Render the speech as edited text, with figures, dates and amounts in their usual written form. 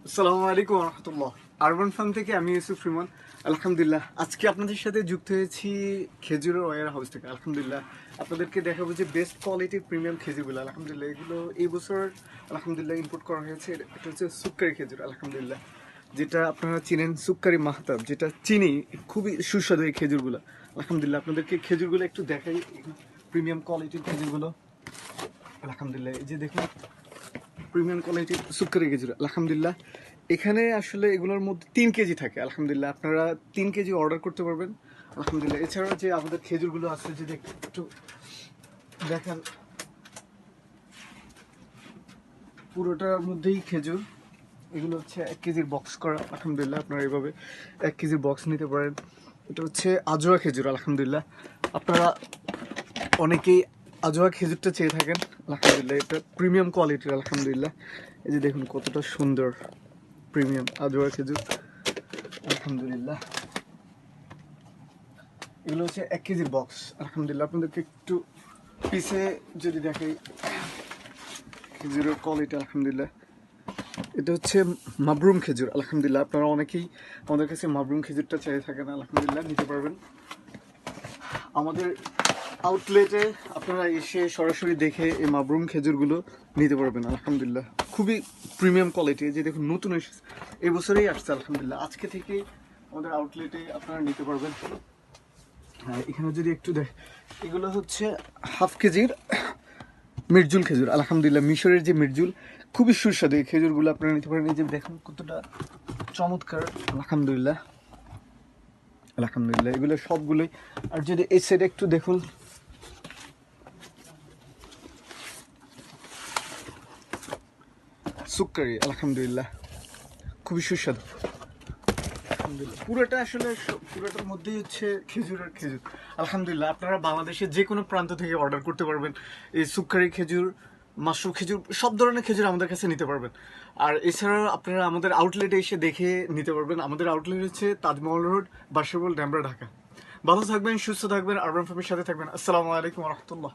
আসসালামু আলাইকুম রহমতুল্লাহ। Urban farm থেকে আমি ইউসুফ রিমন। আলহামদুলিল্লাহ আজকে আপনাদের সাথে যুক্ত হয়েছি খেজুরের ওয়ার হাউস থেকে। আলহামদুলিল্লাহ আপনাদেরকে দেখাবো যে বেস্ট কোয়ালিটির প্রিমিয়াম খেজুরগুলো। আলহামদুলিল্লাহ এগুলো এই বছর আলহামদুলিল্লাহ ইম্পোর্ট করা হয়েছে। এটা হচ্ছে সুক্কারি খেজুর আলহামদুলিল্লাহ, যেটা আপনারা চিনেন সুক্কারি মাহতাব, যেটা চিনি। খুবই সুস্বাদু এই খেজুরগুলো। আলহামদুলিল্লাহ আপনাদেরকে খেজুরগুলো একটু দেখাই, প্রিমিয়াম কোয়ালিটির খেজুরগুলো। আলহামদুলিল্লাহ এই যে দেখুন প্রিমিয়াম কোয়ালিটির সুক্কারি খেজুর। আলহামদুলিল্লাহ এখানে আসলে এগুলোর মধ্যে 3 কেজি থাকে। আলহামদুলিল্লাহ আপনারা 3 কেজি অর্ডার করতে পারবেন। আলহামদুলিল্লাহ এছাড়াও যে আমাদের খেজুরগুলো আছে, যদি একটু দেখেন, পুরোটার মধ্যেই খেজুর। এগুলো হচ্ছে 1 কেজির বক্স করা। আলহামদুলিল্লাহ আপনারা এইভাবে 1 কেজির বক্স নিতে পারেন। এটা হচ্ছে আজোয়া খেজুর। আলহামদুলিল্লাহ আপনারা অনেকেই আজোয়া খেজুরটা চেয়ে থাকেন। আলহামদুলিল্লাহ এটা প্রিমিয়াম কোয়ালিটির। আলহামদুলিল্লাহ এই যে দেখুন কতটা সুন্দর প্রিমিয়াম আজোয়া খেজুর। আলহামদুলিল্লাহ এগুলো হচ্ছে 1 কেজির বক্স। আলহামদুলিল্লাহ আপনাদেরকে একটু পিছে যদি দেখাই খেজুরের কোয়ালিটি। আলহামদুলিল্লাহ এটা হচ্ছে মাবরুম খেজুর। আলহামদুলিল্লাহ আপনারা অনেকেই আমাদের কাছে মাবরুম খেজুরটা চাই থাকেন। আলহামদুলিল্লাহ নিতে পারবেন আমাদের আউটলেটে। আপনারা এসে সরাসরি দেখে এই মাবরুম খেজুরগুলো নিতে পারবেন। আলহামদুলিল্লাহ খুবই প্রিমিয়াম কোয়ালিটি। যে দেখুন নতুন এসেছে, এই বছরেই আসছে। আলহামদুলিল্লাহ আজকে থেকে আমাদের আউটলেটে আপনারা নিতে পারবেন। হ্যাঁ এখানে যদি একটু দেখ, এগুলো হচ্ছে 1/2 কেজির মির্জুল খেজুর। আলহামদুলিল্লাহ মিশরের যে মির্জুল, খুবই সুস্বাদু এই খেজুরগুলো আপনারা নিতে পারেন। এই যে দেখুন কতটা চমৎকার। আলহামদুলিল্লাহ আলহামদুলিল্লাহ এগুলো সবগুলোই। আর যদি এই সাইডে একটু দেখুন, সুক্কারি। আলহামদুলিল্লাহ খুবই সুস্বাদু। আলহামদুলিল্লাহ পুরোটা আসলে পুরোটার মধ্যেই হচ্ছে খেজুর আর খেজুর। আলহামদুলিল্লাহ আপনারা বাংলাদেশের যে কোনো প্রান্ত থেকে অর্ডার করতে পারবেন। এই সুক্কারি খেজুর, মাশরুম খেজুর, সব ধরনের খেজুর আমাদের কাছে নিতে পারবেন। আর এছাড়াও আপনারা আমাদের আউটলেটে এসে দেখে নিতে পারবেন। আমাদের আউটলেট হচ্ছে তাজমহল রোড, বাসাবল, ডেমরা, ঢাকা। ভালো থাকবেন, সুস্থ থাকবেন, আরবান ফার্মের সাথে থাকবেন। আসসালামু আলাইকুম রহমতুল্লাহ।